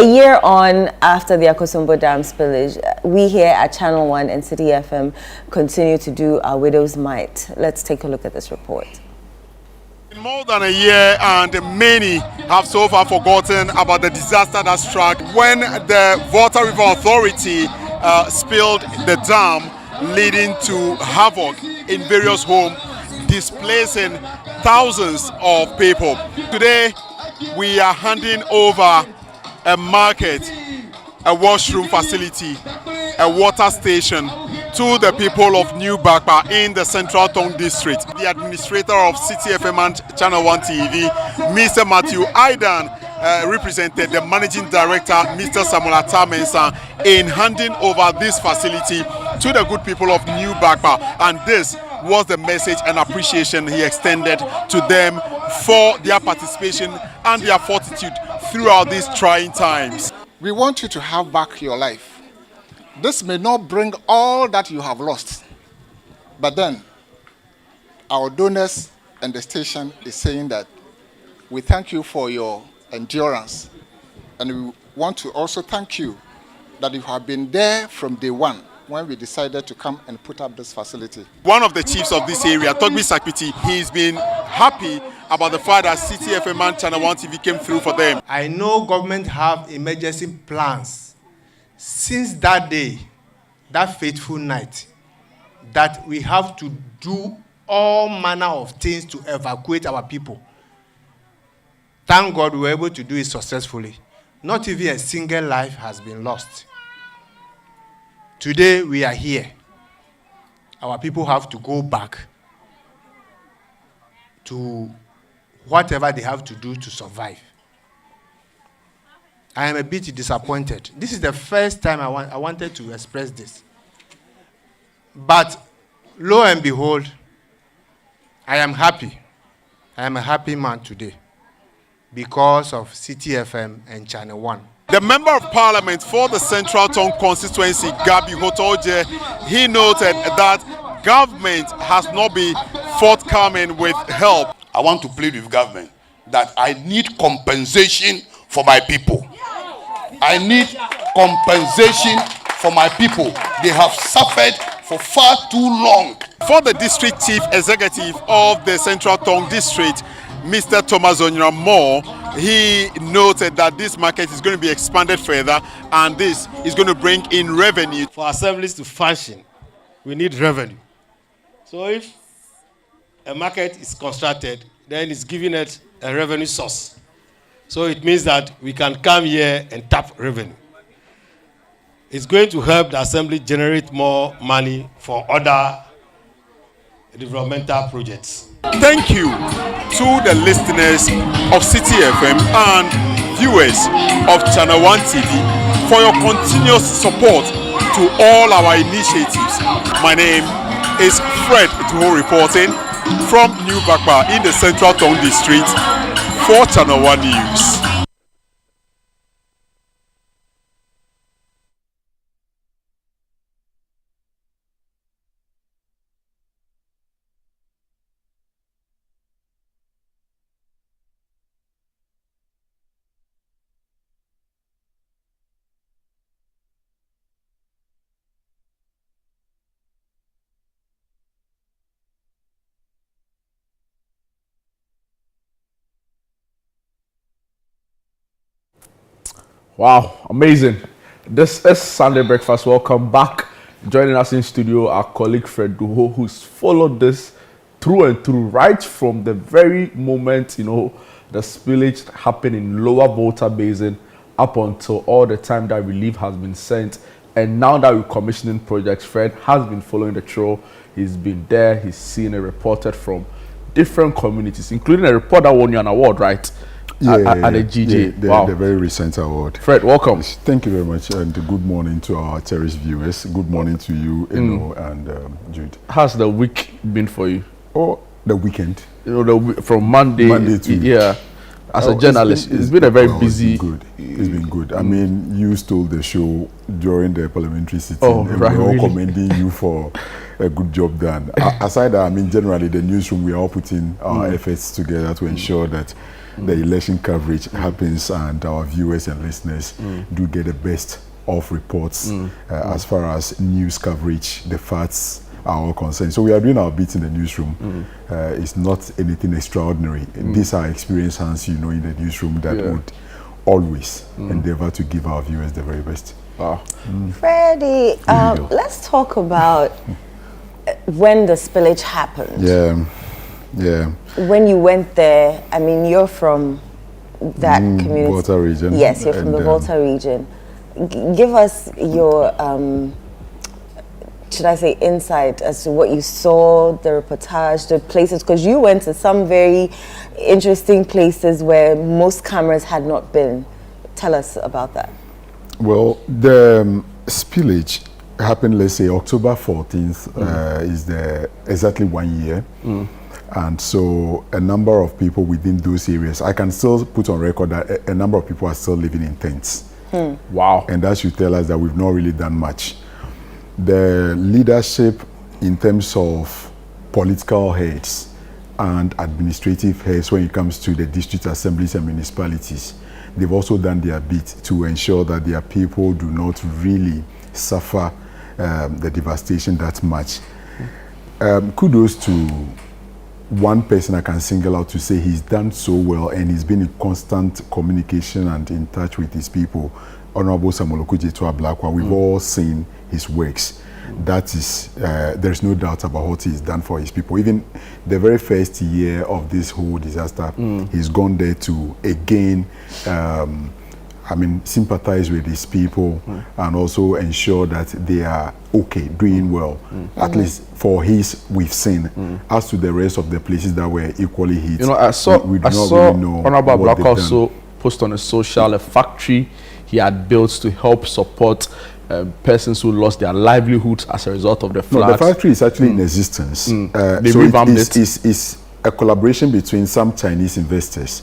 A year on after the Akosombo Dam spillage, we here at Channel One and City FM continue to do our widow's mite. Let's take a look at this report. More than a year, and many have so far forgotten about the disaster that struck when the Volta River Authority spilled the dam, leading to havoc in various homes, displacing thousands of people. Today, we are handing over a market, a washroom facility, a water station to the people of New Bakpa in the Central Tongue District. The administrator of City FM and Channel One TV, Mr. Matthew Aidan, represented the managing director, Mr. Samuel Atamensa, in handing over this facility to the good people of New Bakpa. And this was the message and appreciation he extended to them for their participation and their fortitude throughout these trying times. We want you to have back your life. This may not bring all that you have lost, but then our donors and the station is saying that we thank you for your endurance, and we want to also thank you that you have been there from day one when we decided to come and put up this facility. One of the chiefs of this area, Togbi Sakpiti, he's been happy about the fact that City FM and Channel One TV came through for them. I know government have emergency plans since that day, that fateful night, that we have to do all manner of things to evacuate our people. Thank God we were able to do it successfully. Not even a single life has been lost. Today we are here. Our people have to go back to whatever they have to do to survive. I am a bit disappointed. This is the first time I wanted to express this. But lo and behold, I am happy. I am a happy man today because of City FM and Channel One. The Member of Parliament for the Central Tongue constituency, Gabi Hotoje, he noted that government has not been forthcoming with help. I want to plead with government that I need compensation for my people. I need compensation for my people. They have suffered for far too long. For the district chief executive of the Central Tongue District, Mr. Thomas Onyamo, he noted that this market is going to be expanded further and this is going to bring in revenue. For assemblies to function, we need revenue. So if a market is constructed, then it's giving it a revenue source. So it means that we can come here and tap revenue. It's going to help the assembly generate more money for other developmental projects. Thank you to the listeners of City FM and viewers of Channel One TV for your continuous support to all our initiatives. My name is Fred Tuho reporting from New Bakpa in the Central Tongue District for Channel One News. Wow, amazing. This is Sunday Breakfast. Welcome back. Joining us in studio, our colleague Fred Duho, who's followed this through and through, right from the very moment, the spillage happened in Lower Volta Basin up until all the time that relief has been sent. And now that we're commissioning projects, Fred has been following the trail. He's been there. He's seen and reported from different communities, including a report that won you an award, right? At the GJ. Yeah, the very recent award. Fred, welcome. Thank you very much, and good morning to our cherished viewers. Good morning to you, and Jude. How's the week been for you? Oh, the weekend. From Monday to as a journalist, it's been a very busy. It's been good. I mean, you stole the show during the parliamentary sitting. Oh, and right, we're all really? commending you for a good job done. Aside that, I mean, generally, the newsroom, we are all putting our efforts together to ensure that the election coverage happens and our viewers and listeners do get the best of reports as far as news coverage, the facts are all concerned. So we are doing our bit in the newsroom. It's not anything extraordinary. These are experienced hands, you know, in the newsroom that would always endeavor to give our viewers the very best. Freddie, let's talk about when the spillage happened. Yeah. When you went there, I mean, you're from that community. Volta region. Yes, you're from the Volta region. Give us your, should I say, insight as to what you saw, the reportage, the places, because you went to some very interesting places where most cameras had not been. Tell us about that. Well, the spillage happened, let's say, October 14th is exactly 1 year. And so a number of people within those areas, I can still put on record that a number of people are still living in tents. Wow. And that should tell us that we've not really done much. The leadership in terms of political heads and administrative heads when it comes to the district assemblies and municipalities, they've also done their bit to ensure that their people do not really suffer the devastation that much. Kudos to one person I can single out to say he's done so well and he's been in constant communication and in touch with his people. Honorable Samuel Okudzeto Ablakwa, we've all seen his works. That is, there's no doubt about what he's done for his people. Even the very first year of this whole disaster, he's gone there to again, sympathize with his people and also ensure that they are okay, doing well. At least for his, we've seen. As to the rest of the places that were equally hit, You know, I saw really know Honorable what Black they've also done. post on a social, a factory he had built to help support persons who lost their livelihoods as a result of the floods. No, the factory is actually in existence. They So revamped it. it's a collaboration between some Chinese investors.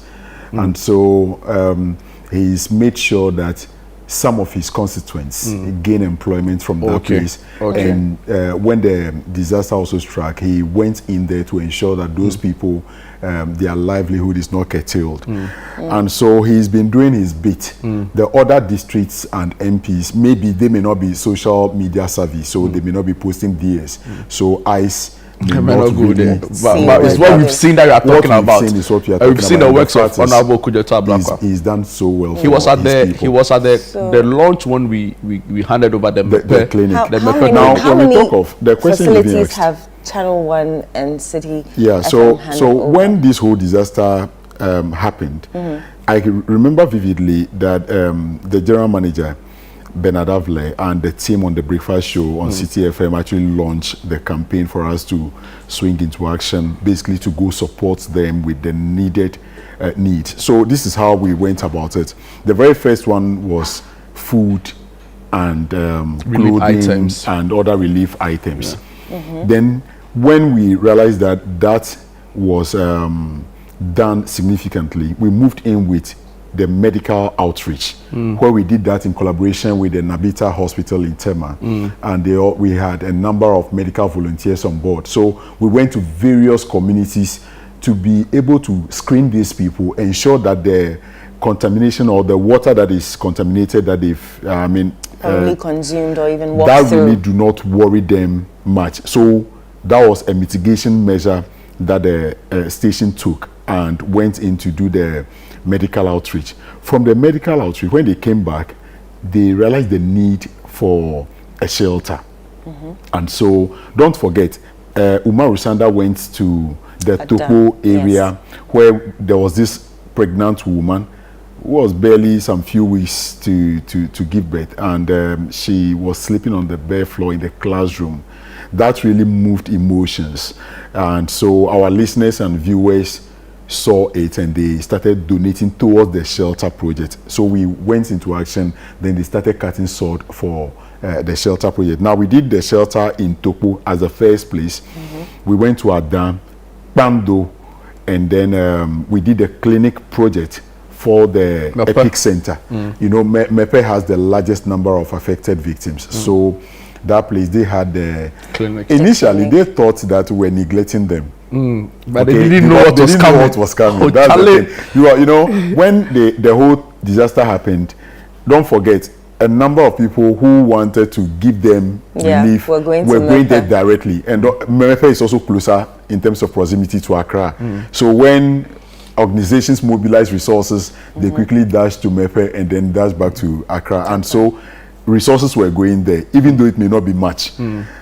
And so he's made sure that some of his constituents gain employment from that place. And when the disaster also struck, he went in there to ensure that those people, their livelihood is not curtailed. And so he's been doing his bit. The other districts and MPs, maybe they may not be social media savvy, so they may not be posting DS. So ICE may not go there. really But it's what we've seen that you are talking about. We've seen is what we are talking We've seen about. the works of fact is, Honorable Okudzeto Ablakwa. He's done so well. He was at the people. the launch when we handed over the clinic. How when we many talk of the question you facilities asked, have Channel One and City? yeah, FM handed so over? when this whole disaster happened, I remember vividly that the general manager Bernard Avle and the team on the breakfast show on City FM actually launched the campaign for us to swing into action, basically to go support them with the needed need. So this is how we went about it. The very first one was food and clothing items and other relief items. Then when we realized that that was done significantly, we moved in with the medical outreach, where we did that in collaboration with the Nabita Hospital in Tema, and we had a number of medical volunteers on board. So we went to various communities to be able to screen these people, ensure that the contamination or the water that is contaminated that they've, Probably consumed or even walked that through. really do not worry them much. So that was a mitigation measure that the station took and went in to do the medical outreach. From the medical outreach, when they came back, they realized the need for a shelter. And so, don't forget, Umaru Sanda went to the Topo area where there was this pregnant woman who was barely some few weeks to give birth, and she was sleeping on the bare floor in the classroom. That really moved emotions. And so our listeners and viewers saw it and they started donating towards the shelter project. So we went into action, then they started cutting sod for the shelter project. Now we did the shelter in Topo as the first place. We went to Adan, Bando, and then we did the clinic project for the Epic Center. You know, Mepe has the largest number of affected victims. So that place, they had the Clinic. Initially, they thought that we were neglecting them. But they didn't know what was coming. What was coming. Oh, That's Charlie. the thing. You know, when the whole disaster happened, don't forget, a number of people who wanted to give them relief were going there directly. And Merefe is also closer in terms of proximity to Accra. So when organizations mobilize resources, they quickly dash to Merefe and then dash back to Accra. And so resources were going there, even though it may not be much.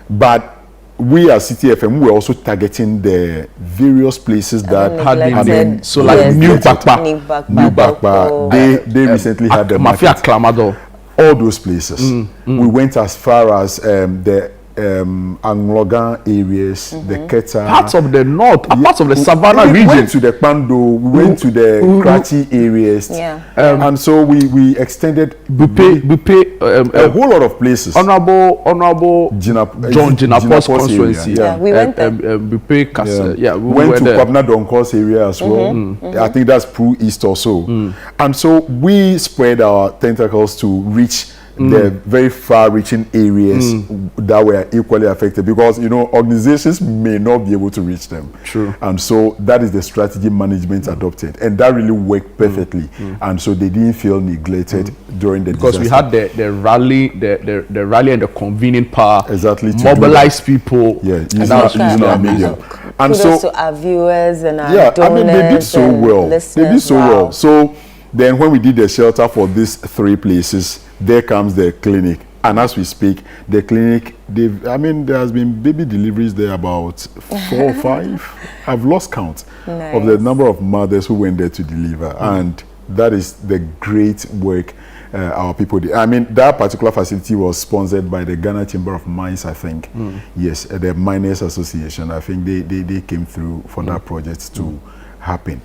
But we as CTFM, we were also targeting the various places that had been so like New Bakpa, they recently had the Mafia market. Clamador, All those places. We went as far as the Anglogan areas, the Keta, parts of the north, parts of the Savannah we region. went to the Pando, we went to the Krachi areas, and so we extended Bupe, a whole lot of places. Honorable John Jinapo's constituency. We went there. Bupe Castle. We went to Kwabna Donkor's area as well. I think that's Pru East also. And so we spread our tentacles to reach the very far-reaching areas that were equally affected, because you know organizations may not be able to reach them. True. And so that is the strategy management adopted, and that really worked perfectly. And so they didn't feel neglected during the because disaster. we had the rally, the rally and the convening power. Exactly, to mobilize people. Yeah, and that was using our medium. And Kudos so to our viewers and our donors, I mean, they did so well. They did so well. So then when we did the shelter for these 3 places, there comes the clinic. And as we speak, the clinic, there has been baby deliveries there about 4 or 5. I've lost count of the number of mothers who went there to deliver. And that is the great work our people did. I mean, that particular facility was sponsored by the Ghana Chamber of Mines, I think. Yes, the Miners Association. I think they came through for that project to happen.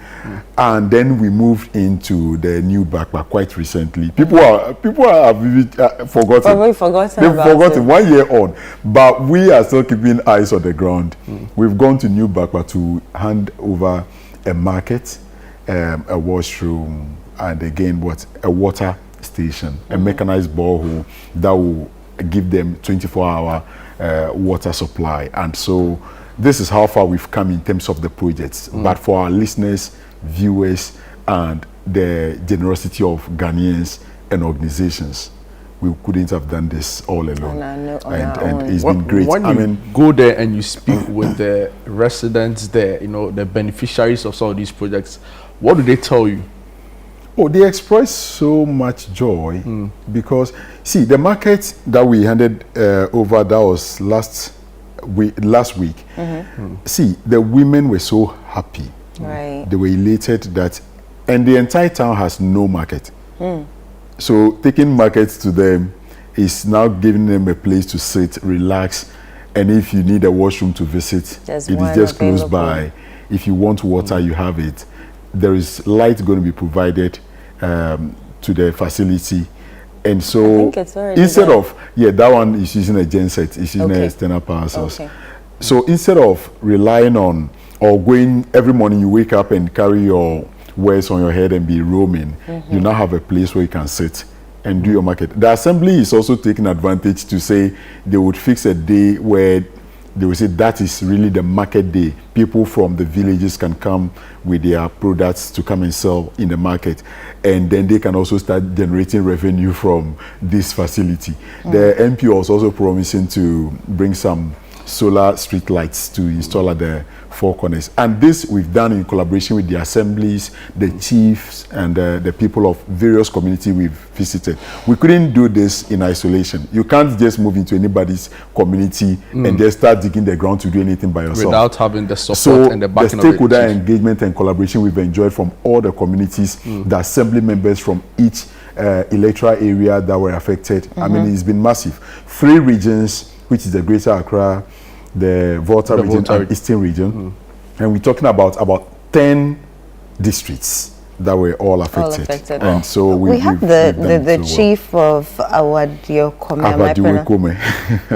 And then we moved into the new Bakpa quite recently. People have forgotten. We've forgotten. They've forgotten 1 year on. But we are still keeping eyes on the ground. We've gone to new Bakpa to hand over a market, a washroom, and again a water station, a mechanized borehole that will give them 24-hour water supply. And so this is how far we've come in terms of the projects. But for our listeners, viewers, and the generosity of Ghanaians and organizations, we couldn't have done this all alone. And it's been great. When you go there and you speak with the residents there, you know, the beneficiaries of some of these projects, what do they tell you? Oh, they express so much joy because, see, the market that we handed over, that was last week. See, the women were so happy. Right. They were elated that, and the entire town has no market. So taking markets to them is now giving them a place to sit, relax, and if you need a washroom to visit, it is just close by. If you want water, you have it. There is light going to be provided to the facility. And so instead of, that one is using a genset, it's using an external power source. So instead of relying on or going every morning you wake up and carry your wares on your head and be roaming, you now have a place where you can sit and do your market. The assembly is also taking advantage to say they would fix a day where they will say that is really the market day. People from the villages can come with their products to come and sell in the market. And then they can also start generating revenue from this facility. The MP was also promising to bring some solar street lights to install at the 4 corners. And this we've done in collaboration with the assemblies, the chiefs, and the people of various communities we've visited. We couldn't do this in isolation. You can't just move into anybody's community and just start digging the ground to do anything by yourself. Without having the support and the backing of the stakeholder engagement and collaboration we've enjoyed from all the communities, the assembly members from each electoral area that were affected. I mean, it's been massive. 3 regions, which is the Greater Accra, the Volta region, and Eastern region. And we're talking about 10 districts that were all affected. And so we have the chief of Awadio Kome.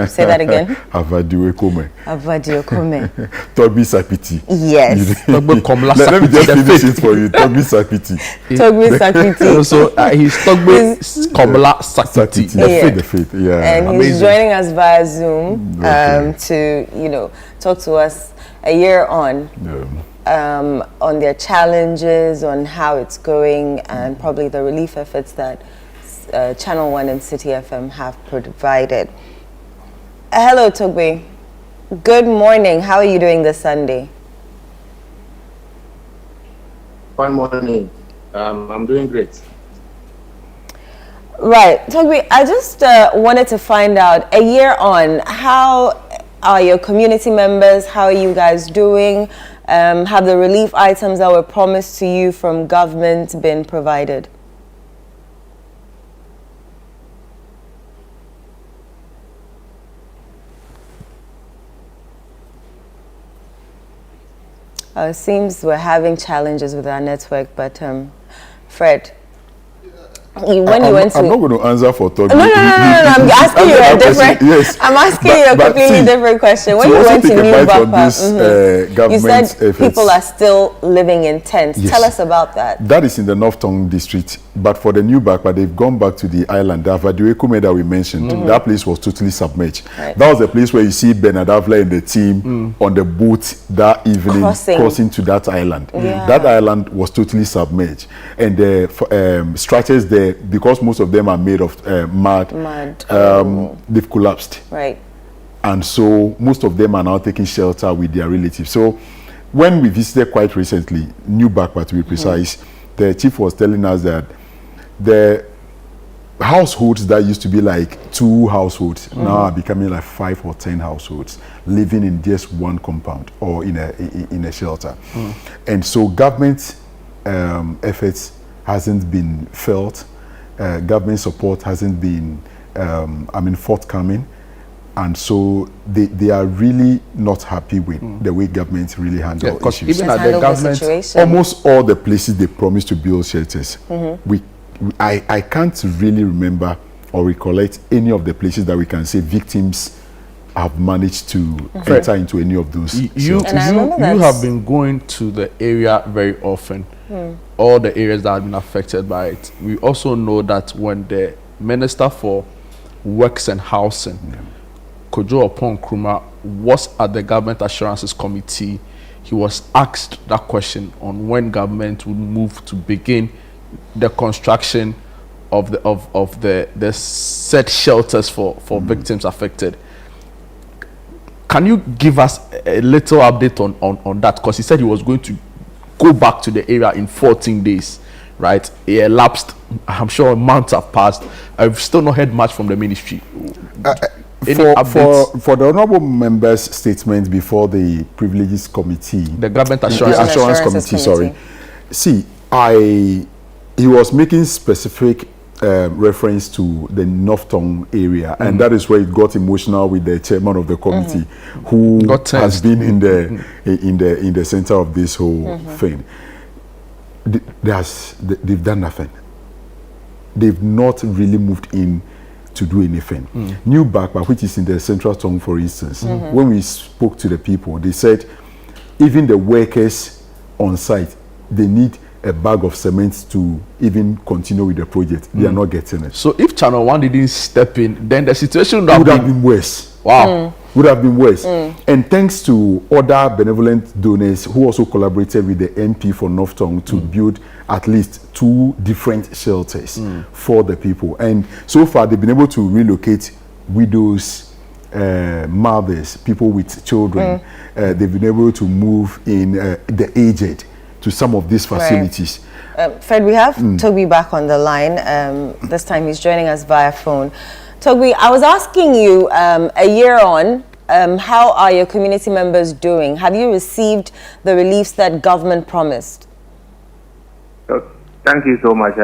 Say that again. Awadio Kome. Awadio Kome. Togbi Sapiti. Yes. Let me just finish it for you. Togbi Sapiti. Togbi Sapiti. So he's Togbi Komla Sapiti. The faith. Yeah. And amazing. He's joining us via Zoom to talk to us a year on. On their challenges, on how it's going, and probably the relief efforts that ChannelOne and City FM have provided. Hello, Togbi. Good morning. How are you doing this Sunday? Fine morning. I'm doing great. Right. Togbi, I just wanted to find out, a year on, how are your community members? How are you guys doing? Have the relief items that were promised to you from government been provided? It seems we're having challenges with our network, but Fred, I'm not going to answer for Togbi. No. I'm asking you a different. Yes. I'm asking you a completely different question. When you went to New Bapa, you said people are still living in tents. Yes. Tell us about that. That is in the North Tongue district, but for the New Bapa, they've gone back to the island. The Awadio Kome that we mentioned, that place was totally submerged. Right. That was the place where you see Bernard Avla and the team on the boat that evening crossing to that island. Yeah. That island was totally submerged, and the structures there, because most of them are made of mud. They've collapsed. Right. And so most of them are now taking shelter with their relatives. So when we visited quite recently, New Bapa to be precise, the chief was telling us that the households that used to be like 2 households now are becoming like 5 or 10 households living in just one compound or in a shelter. And so government efforts hasn't been felt. Government support hasn't been, forthcoming, and so they are really not happy with the way government really handle issues. Even at the government, almost all the places they promised to build shelters, I can't really remember or recollect any of the places that we can say victims have managed to enter into any of those. You have been going to the area very often. All the areas that have been affected by it. We also know that when the Minister for Works and Housing, Kojo Opon Nkrumah, was at the Government Assurances Committee, he was asked that question on when government would move to begin the construction of the said shelters for victims affected. Can you give us a little update on that? Because he said he was going to go back to the area in 14 days, right? It elapsed, I'm sure months have passed. I've still not heard much from the ministry. For the honorable member's statement before the privileges committee, the government assurance committee, sorry. See, he was making specific reference to the North Tongue area, and that is where it got emotional with the chairman of the committee, who has been in the center of this whole thing. They've done nothing. They've not really moved in to do anything. New Bapa, which is in the Central Tongue, for instance, when we spoke to the people, they said even the workers on site, they need a bag of cement to even continue with the project. They are not getting it. So if ChannelOne didn't step in, then the situation would have been worse. Wow. Would have been worse. And thanks to other benevolent donors who also collaborated with the MP for North Tongue to build at least 2 different shelters for the people. And so far they've been able to relocate widows, mothers, people with children. They've been able to move in the aged to some of these facilities. Right. Fred, we have Togbi back on the line. This time he's joining us via phone. Togbi, I was asking you a year on, how are your community members doing? Have you received the reliefs that government promised? Thank you so much.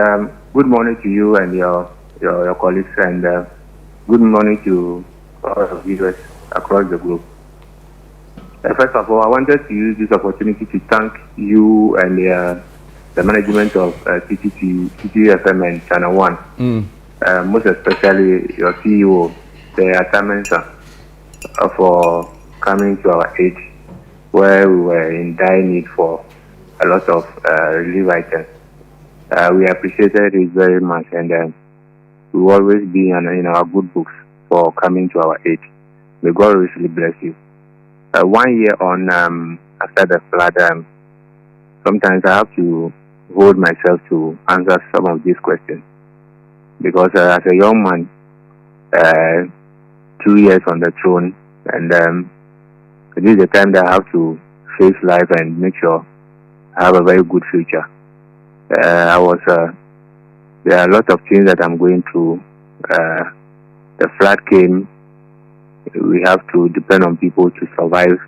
Good morning to you and your colleagues, and good morning to all of viewers across the globe. First of all, I wanted to use this opportunity to thank you and the management of CTFM and ChannelOne, most especially your CEO, the assignments for coming to our aid, where we were in dire need for a lot of relief items. We appreciated it very much, and we will always be in our good books for coming to our aid. May God richly bless you. 1 year on after the flood, sometimes I have to hold myself to answer some of these questions, because as a young man, 2 years on the throne, and this is the time that I have to face life and make sure I have a very good future. There are a lot of things that I'm going through. The flood came. We have to depend on people to survive.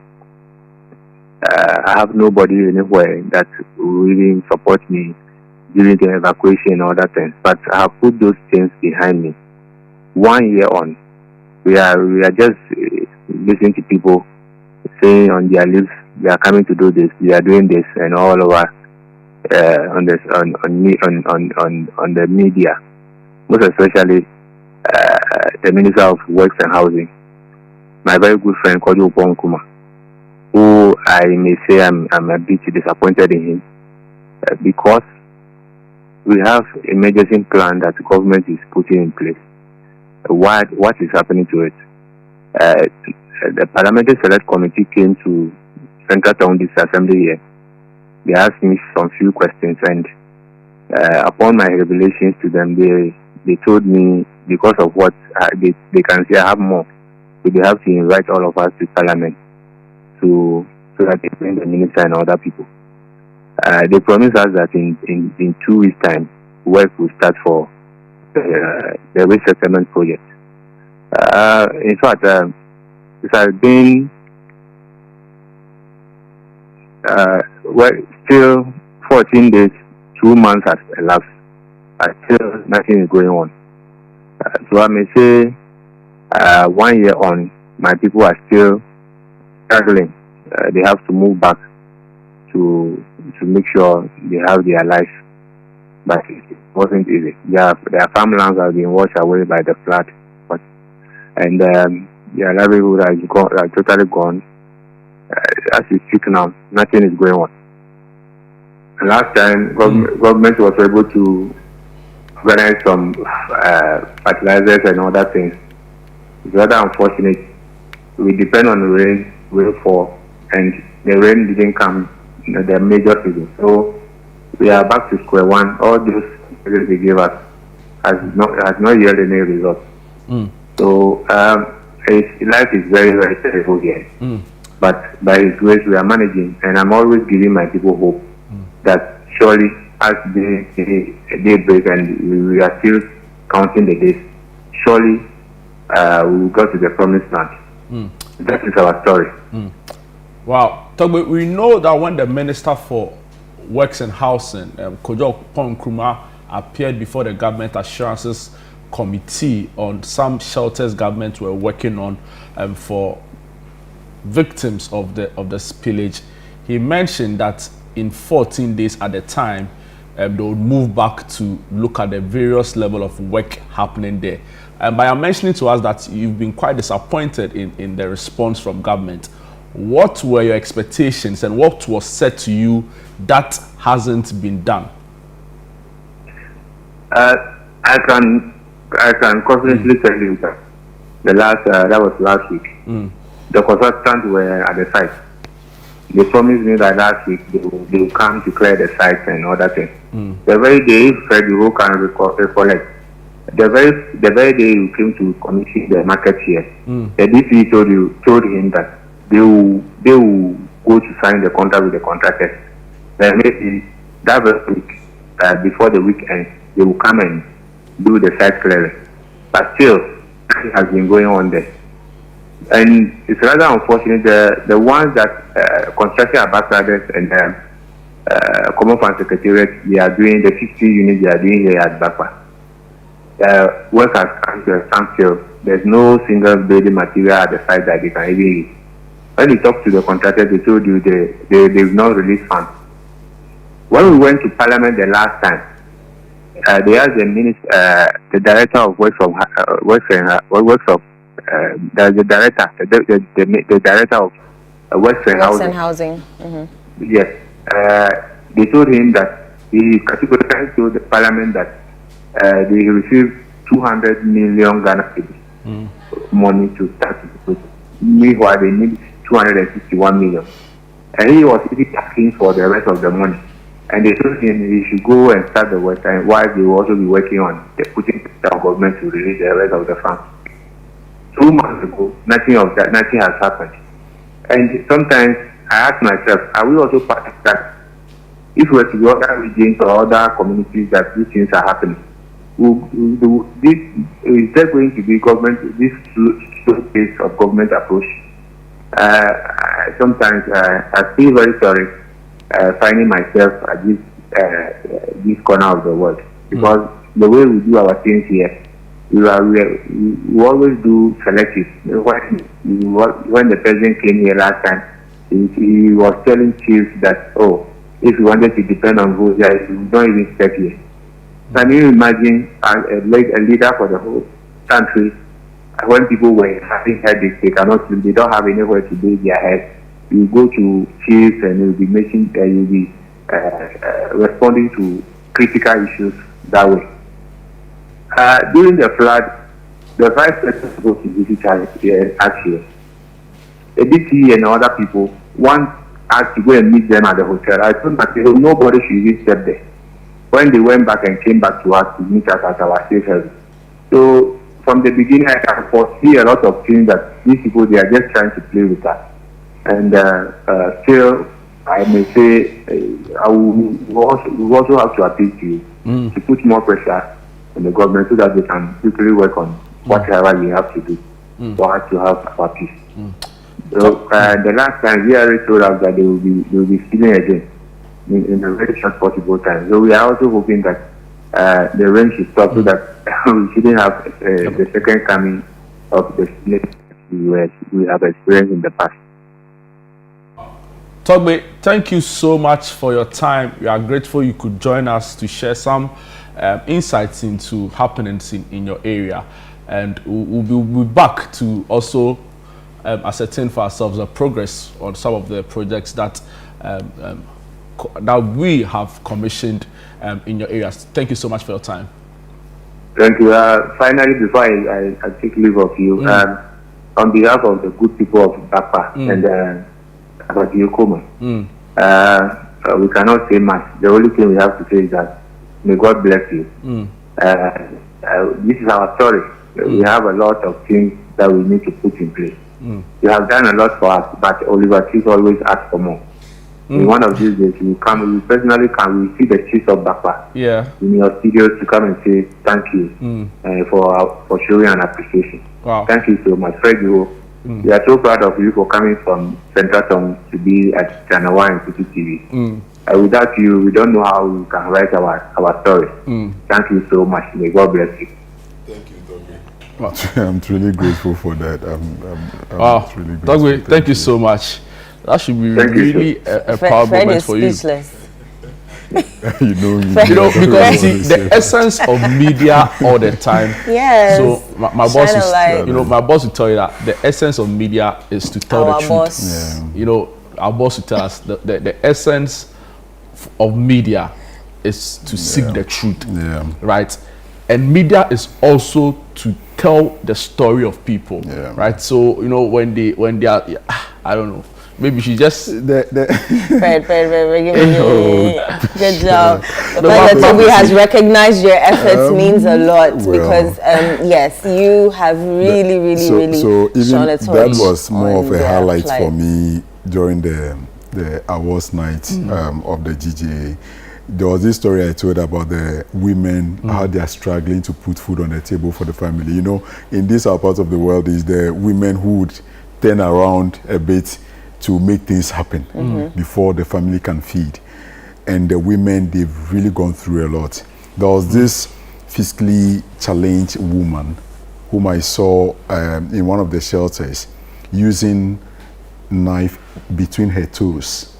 I have nobody anywhere that will really support me during the evacuation and other things. But I have put those things behind me. 1 year on, we are just listening to people saying on their lips they are coming to do this, they are doing this, and all over on the media, most especially the Minister of Works and Housing, my very good friend Kojo Nkuma, who I may say I'm a bit disappointed in him, because we have emergency plan that the government is putting in place. What is happening to it? The Parliamentary Select Committee came to Central Town this Assembly here. They asked me some few questions, and upon my revelations to them, they told me because of what they can say I have more, so they have to invite all of us to Parliament so that they bring the minister and other people. They promised us that in 2 weeks' time, work will start for the resettlement project. In fact, it has been still 14 days, 2 months has elapsed, but still nothing is going on. So I may say 1 year on, my people are still struggling. They have to move back to make sure they have their life, but it wasn't easy. Their farmlands have been washed away by the flood, and their livelihood are totally gone. As we speak now, nothing is going on. And last time, government was able to organize some fertilizers and other things. It's rather unfortunate. We depend on the rainfall, and the rain didn't come in the major season. So we are back to square one. All those they gave us has not yielded any results. So life is very, very terrible here. But by His grace, we are managing, and I'm always giving my people hope that surely as day break and we are still counting the days, surely we will go to the promised land. That is our story. Wow. Togbe, we know that when the Minister for Works and Housing, Kojo Nkrumah, appeared before the Government Assurances Committee on some shelters government were working on for victims of the spillage, he mentioned that in 14 days at the time, they would move back to look at the various level of work happening there. And by mentioning to us that you've been quite disappointed in the response from government, what were your expectations and what was said to you that hasn't been done? I can confidently tell you that that was last week. The consultants were at the site. They promised me that last week they will come to clear the site and other things. The very day Fred who can recollect, the very day you came to commission the market here, the DP told him that they will go to sign the contract with the contractors. Then maybe that very week, before the weekend, they will come and do the site clearing. But still, it has been going on there. And it's rather unfortunate the ones that construction ambassadors and Common Fund Secretariat, they are doing the 50 units they are doing here at Bakwa. Work has come to a standstill. There's no single building material at the site that they can even use. When you talk to the contractors, they told you they will not release funds. When we went to Parliament the last time, they asked the director of works of the director of works and housing. Mm-hmm. Yes, they told him that he categorically told the Parliament that they received 200 million Ghana cedis money to start the project. Meanwhile, they need 261 million, and he was really asking for the rest of the money. And they told him he should go and start the work, and while they will also be working on putting the government to release the rest of the funds. 2 months ago, nothing has happened. And sometimes I ask myself, are we also part of that? If we were to go other regions or other communities that these things are happening, is there going to be government, this slow pace of government approach? Sometimes I feel very sorry finding myself at this corner of the world, because the way we do our things here, we always do selective. When the president came here last time, he was telling chiefs that, if you wanted to depend on who there, you don't even step here. Can you imagine a leader for the whole country, when people were having headaches, they don't have anywhere to lay their head? You go to chiefs and you'll be responding to critical issues that way. During the flood, the vice president was supposed to visit us here. The DT and other people want us to go and meet them at the hotel. I told myself, nobody should even step there. When they went back and came back to us to meet us at our safe haven. So from the beginning, I can foresee a lot of things that these people, they are just trying to play with us. And still, I may say, we also have to appeal to you to put more pressure on the government so that they can quickly work on whatever we have to do for us to have our peace. So the last time, we already told us that they will be stealing again in a very short possible time. So we are also hoping that the rain should stop so that we shouldn't have the second coming of the spillage we have experienced in the past. Togbe, thank you so much for your time. We are grateful you could join us to share some insights into happenings in your area. And we'll be back to also ascertain for ourselves the progress on some of the projects that that we have commissioned in your areas. Thank you so much for your time. Thank you. Finally, before I take leave of you, on behalf of the good people of Bapa and about Yokoma, we cannot say much. The only thing we have to say is that may God bless you. This is our story. We have a lot of things that we need to put in place. You have done a lot for us, but Oliver Chief always asks for more. In one of these days, we personally come, we see the chief of Bapa in your studios to come and say thank you for showing an appreciation. Wow. Thank you so much, Fred. We are so proud of you for coming from Central Town to be at ChannelOne and City TV. Without you, we don't know how we can write our story. Thank you so much. May God bless you. Thank you, Togbe. I'm truly grateful for that. Wow. Really grateful. Togbe, thank you so much. That should be really a proud moment for you. You know, because the essence of media all the time. Yes. So my boss is, my boss will tell you that the essence of media is to tell the truth. Yeah. Our boss will tell us the essence of media is to seek the truth. Yeah. Right. And media is also to tell the story of people. Yeah. Right. So when they are, I don't know. Maybe she just Fred, good job. The fact that Toby has recognized your efforts means a lot because yes, you have really shown a torch. That was more of a highlight for me during the awards night of the GGA. There was this story I told about the women, how they are struggling to put food on the table for the family. In this our part of the world is the women who would turn around a bit to make things happen before the family can feed. And the women, they've really gone through a lot. There was this physically challenged woman whom I saw in one of the shelters using knife between her toes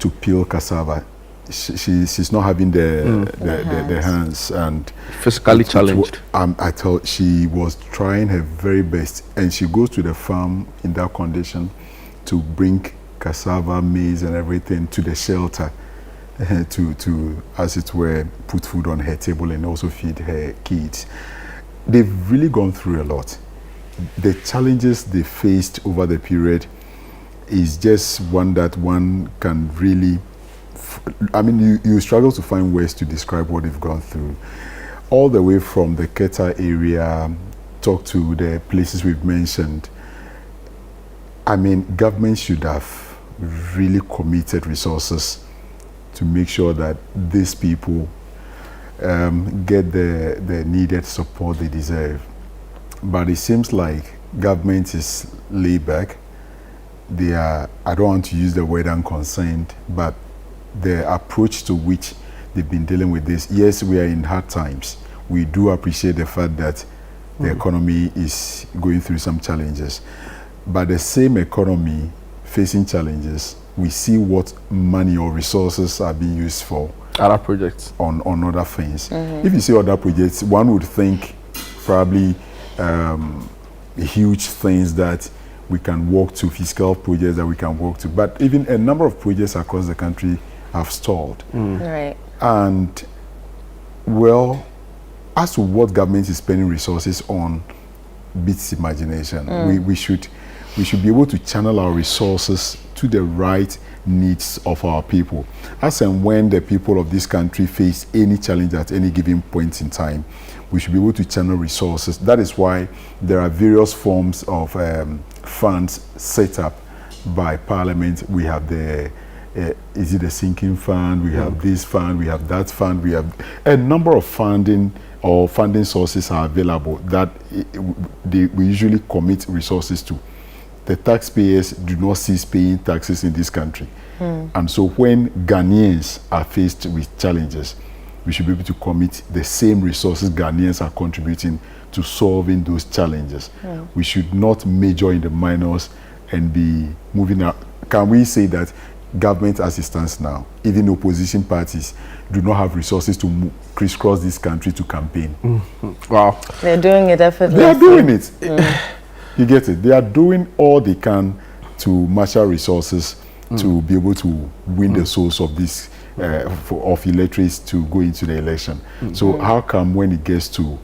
to peel cassava. she's not having the hands and physically challenged. I thought she was trying her very best, and she goes to the farm in that condition to bring cassava, maize, and everything to the shelter to as it were put food on her table and also feed her kids. They've really gone through a lot. The challenges they faced over the period is just one that one can really, I mean, you struggle to find words to describe what they've gone through. All the way from the Keta area, talk to the places we've mentioned. I mean, government should have really committed resources to make sure that these people get the needed support they deserve. But it seems like government is laid back. They are, I don't want to use the word unconcerned, but the approach to which they've been dealing with this, yes, we are in hard times. We do appreciate the fact that the economy is going through some challenges. But the same economy facing challenges, we see what money or resources are being used for. Other projects. On other things. If you see other projects, one would think probably huge things that we can work to, fiscal projects that we can work to. But even a number of projects across the country have stalled. Right. And, well, as to what government is spending resources on beats imagination. We should be able to channel our resources to the right needs of our people. As and when the people of this country face any challenge at any given point in time, we should be able to channel resources. That is why there are various forms of funds set up by Parliament. We have the, is it the sinking fund? We have this fund, we have that fund, we have a number of funding or funding sources are available that we usually commit resources to. The taxpayers do not cease paying taxes in this country. And so when Ghanaians are faced with challenges, we should be able to commit the same resources Ghanaians are contributing to solving those challenges. We should not major in the minors and be moving out. Can we say that government as it stands now, even opposition parties, do not have resources to crisscross this country to campaign? Wow. They're doing it effortlessly. They are doing it. You get it? They are doing all they can to marshal resources to be able to win the souls of this of electorates to go into the election. So how come when it gets to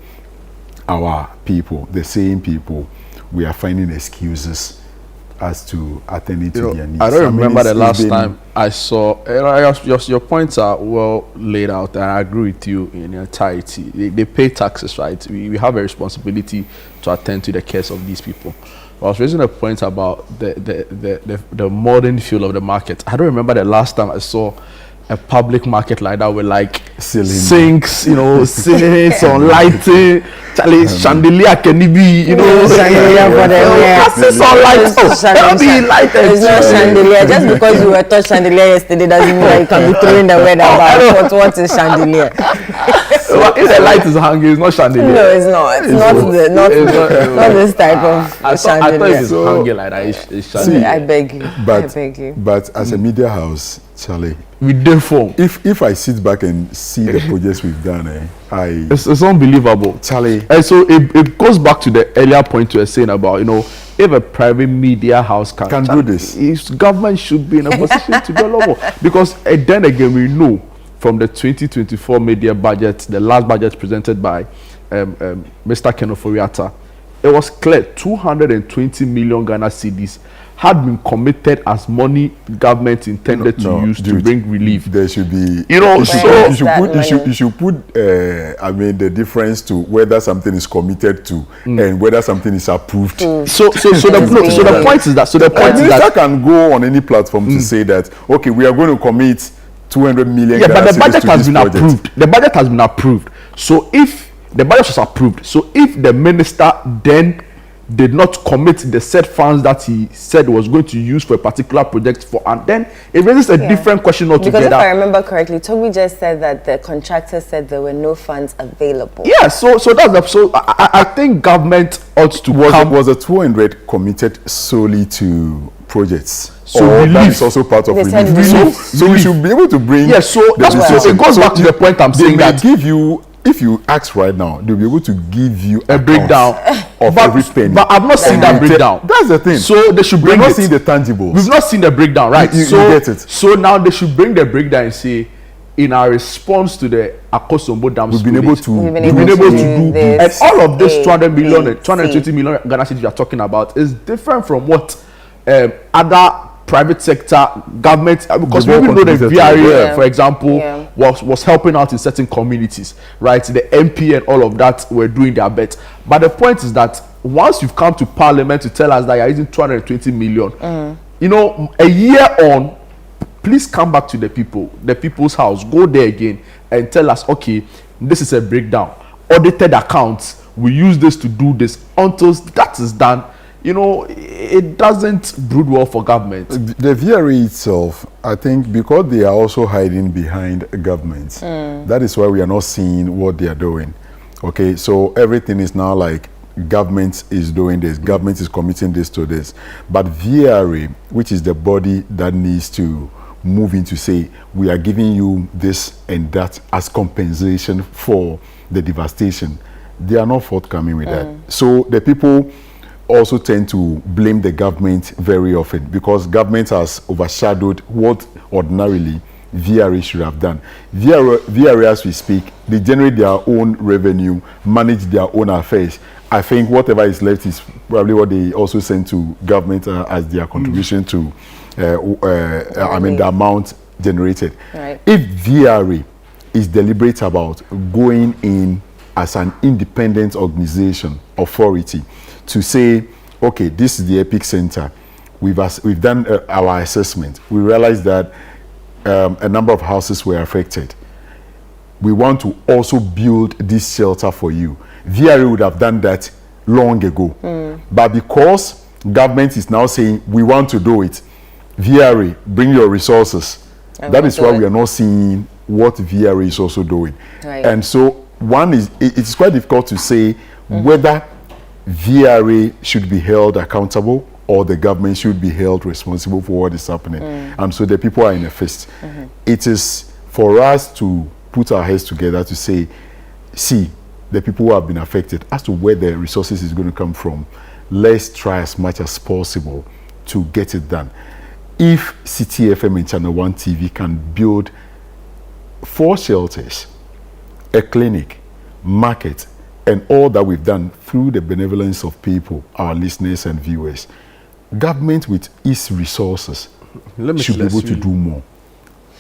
our people, the same people, we are finding excuses as to attending to their needs? I don't remember the last time I saw, your points are well laid out, and I agree with you in entirety. They pay taxes, right? We have a responsibility to attend to the cares of these people. I was raising a point about the modern feel of the market. I don't remember the last time I saw a public market like that with like sinks, sinks on lighting, chandelier can be, chandelier for the on lights. It's not chandelier. Just because you were taught chandelier yesterday doesn't mean that you can be throwing the word about what is chandelier. If the light is hanging, it's not chandelier. No, it's not. It's not this type of chandelier. I thought it was hanging like that. It's chandelier. I beg you. I beg you. But as a media house, Charlie, with their form. If I sit back and see the projects we've done, it's unbelievable, Charlie. And so it goes back to the earlier point you were saying about if a private media house can do this, government should be in a position to do a lot more. Because then again, we know from the 2024 media budget, the last budget presented by Mr. Ken Ofori-Atta, it was clear 220 million Ghana cedis had been committed as money government intended to use to bring relief. There should be, you should put I mean, the difference to whether something is committed to and whether something is approved. So the point is that minister can go on any platform to say that, okay, we are going to commit 200 million. Yeah, but the budget has been approved. The budget has been approved. So if the budget was approved, so if the minister then did not commit the said funds that he said was going to use for a particular project for, and then it raises a different question altogether. Because if I remember correctly, Toby just said that the contractor said there were no funds available. Yeah, so that's so I think government ought to was a 200 committed solely to projects. So that is also part of relief. So we should be able to bring. Yeah, so that's so it goes back to the point I'm saying that give you. If you ask right now, they'll be able to give you a breakdown of every penny. But I've not seen that breakdown. That's the thing. So they should bring We've not seen the tangibles. We've not seen the breakdown, right? You get it. So now they should bring the breakdown and say, in our response to the Akosombo Dam, we've been able to do this. And all of this 200 million and 220 million Ghana cedis you are talking about is different from what other private sector government, because we know the VRA, for example, was helping out in certain communities, right? The MP and all of that were doing their bit. But the point is that once you've come to Parliament to tell us that you're using 220 million, you know, a year on, please come back to the people's house, go there again and tell us, okay, this is a breakdown, audited accounts, we use this to do this. Until that is done, you know, it doesn't brood well for government. The VRA itself, I think, because they are also hiding behind governments, that is why we are not seeing what they are doing. Okay, so everything is now like government is doing this, government is committing this to this. But VRA, which is the body that needs to move in to say, we are giving you this and that as compensation for the devastation, they are not forthcoming with that. So the people also tend to blame the government very often because government has overshadowed what ordinarily VRA should have done. VRA, as we speak, they generate their own revenue, manage their own affairs. I think whatever is left is probably what they also send to government as their contribution to, the amount generated. Right. If VRA is deliberate about going in as an independent organization, authority, to say, okay, this is the Epic Center. We've done our assessment. We realized that a number of houses were affected. We want to also build this shelter for you. VRA would have done that long ago. But because government is now saying, we want to do it, VRA, bring your resources. That is why we are not seeing what VRA is also doing. Right. And so it's quite difficult to say whether VRA should be held accountable or the government should be held responsible for what is happening. And so the people are in a fist. It is for us to put our heads together to say, see, the people who have been affected, as to where the resources is going to come from, let's try as much as possible to get it done. If CTFM and ChannelOne TV can build 4 shelters, a clinic, market, and all that we've done through the benevolence of people, our listeners and viewers, government with its resources should be able to do more.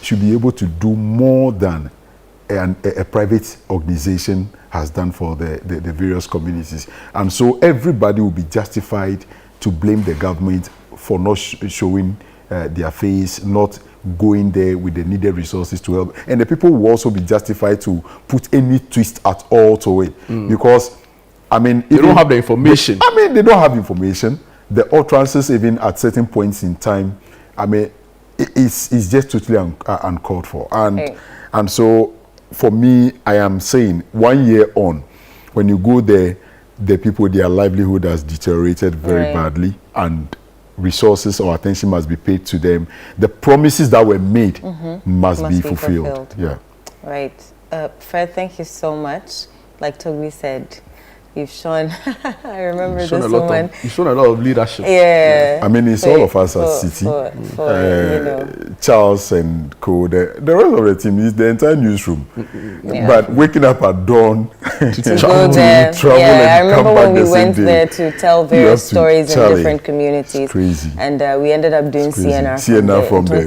Should be able to do more than a private organization has done for the various communities. And so everybody will be justified to blame the government for not showing their face, not going there with the needed resources to help. And the people will also be justified to put any twist at all to it. Because, I mean... They don't have the information. They don't have information. The utterances, even at certain points in time, it's just totally uncalled for. And so, for me, I am saying, 1 year on, when you go there, the people, their livelihood has deteriorated very badly, and resources or attention must be paid to them. The promises that were made must be fulfilled. Yeah. Right. Fred, thank you so much. Like Toby said, you've shown, I remember this woman. You've shown a lot of leadership. Yeah. I mean, it's all of us at City. You know. Charles and Co. The rest of the team is the entire newsroom. But waking up at dawn to go there. Travel I and remember come when back we went there to tell various stories in different communities. It's crazy. And we ended up doing CNR from the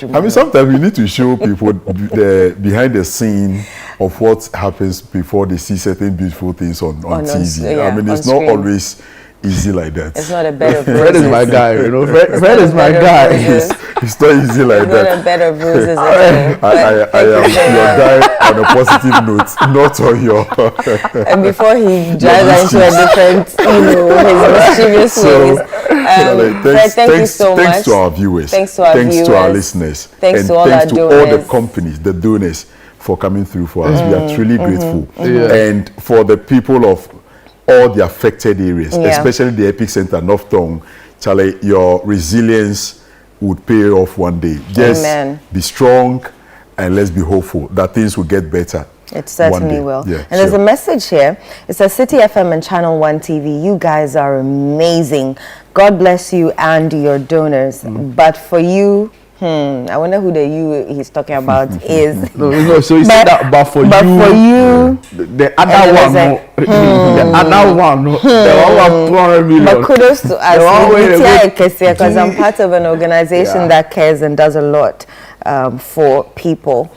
field. I mean, sometimes we need to show people the behind the scene of what happens before they see certain beautiful things on TV. I mean, it's not always easy like that. It's not a bed of roses. Fred is my guy, you know. Fred is my guy. It's not easy like that. It's not a bed of roses. I am your guy. on a positive note, not on your. And before he drives into a different, his mischievous ways. Thank you so much. Thanks to our viewers. Thanks to our viewers. To our listeners. Thanks and to all thanks our to donors. all the companies, the donors, for coming through for us. We are truly grateful. Yeah. And for the people of all the affected areas, especially the epicenter, North Tong, Charlie, your resilience would pay off one day. Just be strong and let's be hopeful that things will get better. It certainly will. Yeah, and there's a message here. It says, City FM and ChannelOne TV, you guys are amazing. God bless you and your donors. But for you, I wonder who the you he's talking about is. No, so he said that, but for you, the other one, the other one, the one 200 million. But kudos to us, because I'm part of an organization that cares and does a lot for people.